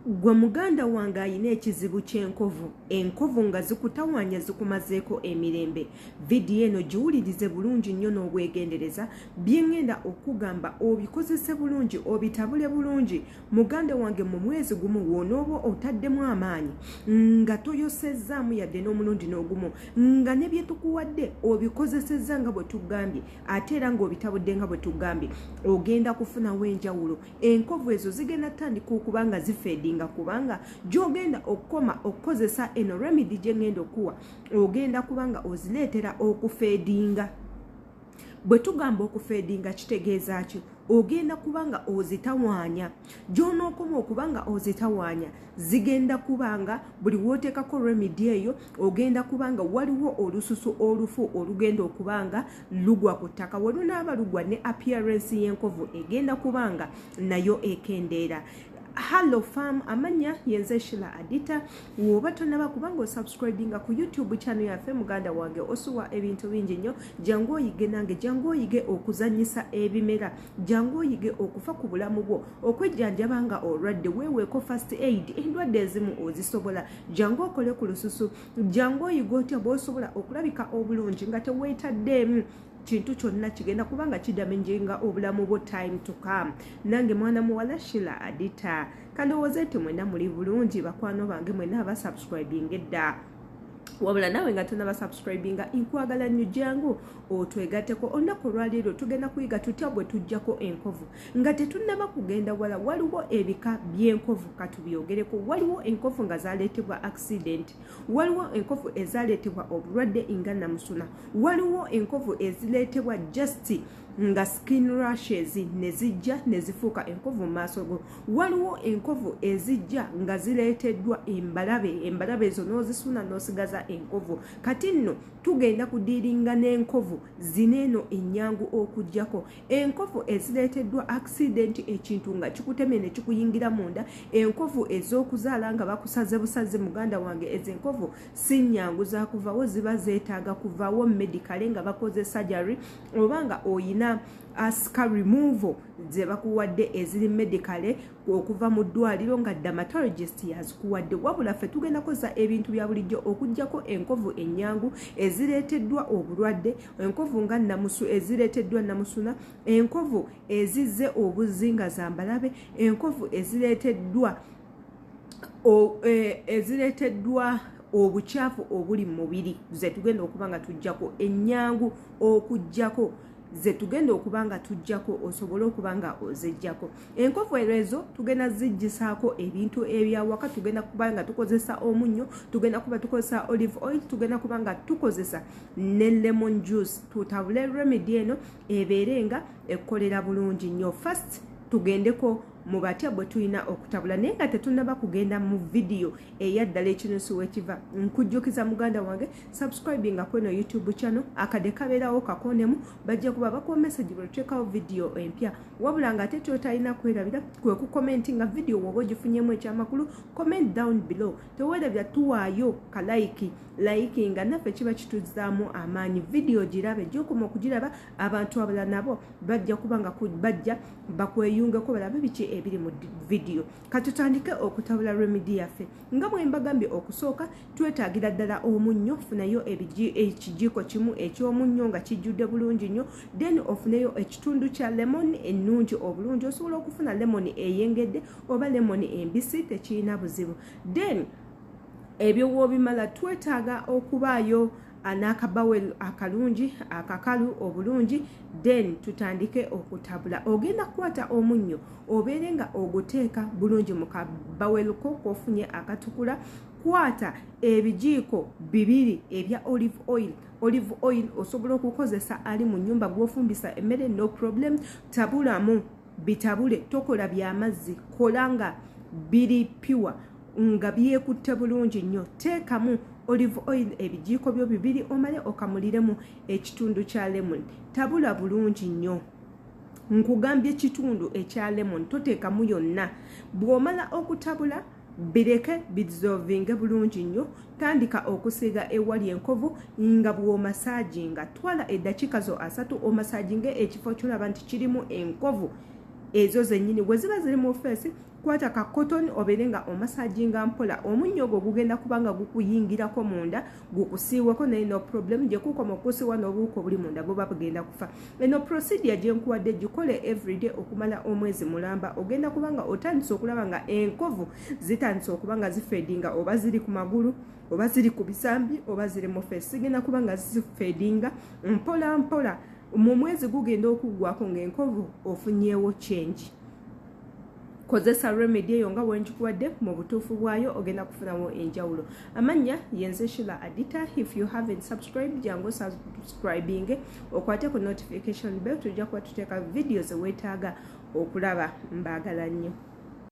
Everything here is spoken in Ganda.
Gwe muganda wange ayina ekizibu ky'enkovu, enkovu nga zikutawanya zikumazeeko emirembe. Vidiyo eno giwulirize bulungi nnyo n'obwegendereza, bye ngenda okugamba obikozese bulungi, obitabule bulungi. Muganda wange mu mwezi gumu wonooba otaddemu amaanyi nga toyosezzaamu yadde n'omulundi n'ogumu, nga ne bye tukuwadde obikozesezza nga bwe tugambye, ate era ng'obitabudde nga bwe tugambye, ogenda kufunawo enjawulo. Enkovu ezo zigenda tandika okuba nga zifeedinga, kubanga gy'ogenda okukoma okukozesa eno remedy gye ngenda okuwa, ogenda kubanga ozileetera okufeedinga. Bwe tugamba okufeedinga kitegeeza ki? Ogenda kubanga ozitawaanya. Gy'onookoma okubanga ozitawaanya, zigenda kubanga buli wooteekako remedy eyo, ogenda kubanga waliwo olususu olufu olugenda okubanga lugwa ku ttaka. We lunaaba lugwa ne appearance y'enkovu egenda kubanga nayo ekendeera. Hello fam, amanya yenze Shila Adita. Woba tonaba kubanga osubscribinga ku YouTube channel yaffe muganda wange osuwa ebintu bingi nnyo. Jangu oyige nange, jangu oyige okuzanyisa ebimera, jangu oyige okufa ku bulamu bwo, okwejjanjaba nga olwadde, weeweeko first aid endwadde ezimu ozisobola. Jangu okole ku lususu, jangu oyige otya bw'osobola okulabika obulungi nga teweetaddeemu kintu kyonna kigenda kubanga kidamenjenga obulamu bwo time to come. Nange mwana muwala Shila Adita. Kandowooza nti mwenna muli bulungi bakwano bange mwenna abasubscribing edda. Wabula nawe nga tonaba subscribinga, nkwagala nnyo jangu otwegatteko. Olunaku olwaleero tugenda kuyiga tutya bwe tuggyako enkovu. Nga tetunnaba kugenda wala, waliwo ebika by'enkovu katubyogereko. Waliwo enkovu nga zaaleetebwa accident, waliwo enkovu ezaaleetebwa obulwadde nga namusuna, waliwo enkovu ezireetebwa just nga skin rashes ne zijja ne zifuuka enkovu mu maaso go. Waliwo enkovu ezijja nga zireeteddwa embalabe ezo n'ozisuna n'osigaza enkovu. Kati nno tugenda kudiiringa n'enkovu zineeno ennyangu okuggyako. Enkovu ezireeteddwa accident, ekintu nga kikutemye ne kikuyingira munda, enkovu ez'okuzaala nga bakusaze busaze muganda wange, ezo enkovu si nnyangu za kuvaawo, ziba zeetaaga kuvaawo medicale nga bakoze surgery, oba nga oyina aska removal ze bakuwadde eziri medicale okuva mu ddwaliro nga dermatologist yazikuwadde. Wabula ffe tugenda koza ebintu bya bulijjo okuggyako enkovu ennyangu ezireeteddwa obulwadde, enkovu nga namusu ezireeteddwa namusuna, enkovu ezizze obuzzi nga zambalabe, enkovu ezireeteddwa obukyafu obuli mu mubiri ze tugenda okuba nga tuggyako ennyangu okuggyako, ze tugenda okubanga tujjako osobole okubanga ozejjako. Enkovu ezo tugenda zijjisaako ebintu ebyawaka, tugenda kubanga tukozesa omunnyo, tugenda kuba tukozesa olive oil, tugenda kubanga tukozesa ne lemon juice. Tutabule remedy eno ebeere nga ekkolera bulungi nnyo. First tugendeko mu batya bwe tulina okutabula, naye nga tetunnaba kugenda mu vidiyo eyaddala ekinusu wekiva. Nkujjukiza muganda wange subscribinga ku eno YouTube channel, akade kabeerawo kakonemu, bajja kuba bakuwa message bwe tuteekawo vidiyo empya. Wabula nga ate tyotalina kwerabira kwe kukomentinga vidiyo woba ogifunyemu ekyamakulu, comment down below. Teweerabira tuwaayo ka like nga naffe kiba kituzaamu amaanyi. Vidiyo girabe, gy'okoma okugiraba abantu abalala nabo bajja kubanga bajja bakweyungeko balabe biki ebiri mu vidiyo. Katutandike okutabula remedy yaffe. Nga bwe mbagambye okusooka, twetaagira ddala omunnyo. Funayo ekijiiko kimu eky'omunnyo nga kijjudde bulungi nnyo, then ofuneyo ekitundu kya lemon ennungi obulungi. Osobola okufuna lemon eyengedde oba lemon embisi, tekirina buzibu. Then ebyo woobimala twetaaga okubaayo n'akabawel akalungi akakalu obulungi, then tutandike okutabula. Ogenda kukwata omunnyo obeere nga oguteeka bulungi mu kabawel ko kofunye akatukula. Kwata ebijiiko 2 ebya olive oil osobola okukozesa ali mu nnyumba gw'ofumbisa emmere, no problem. Tabulamu, bitabule, tokola by'amazzi, kola nga biri pure nga byekutte bulungi nnyo. Teekamu olive oil ebijiiko byo 2 omale okamuliremu ekitundu kya lemon. Tabula bulungi nnyo. Nkugambye ekitundu ekya lemon, toteekamu yonna. Bw'omala okutabula bireke bizovinge bulungi nnyo. Tandika okusiiga ewali enkovu nga bw'omasaaginga. Twala eddakiika zo 3 omasaaginge ekifo ky'olaba nti kirimu enkovu ezo zennyini. Bwe ziba ziri mu feesi kwata ka cotton oberenga omassaging mpola omunyogo gugenda kubanga gukuyingirako munda gukusiiweko naye no problem je kukoma okusiiwa n'obuuko buli munda buba bugenda kufa. Eno procedure gye nkuwadde gikole everyday okumala omwezi mulamba ogenda kubanga otandise okulaba nga enkovu zitandise okubanga zifeedinga oba ziri ku magulu oba ziri ku bisambi oba ziri mu face zigenda kubanga zifeedinga mpola mpola mu mwezi gugenda okuggwako ng'enkovu ofunyeewo change. Kozesa remedy eyo nga bwenjikuwadde mu butuufu bwayo ogenda kufunawo enjawulo. Amanya yenze Sheila Adita. If you haven't subscribed jangu subscribing okwate ku notification bell tujja kuba tuteeka videos weetaaga okulaba. Mbaagala nnyo.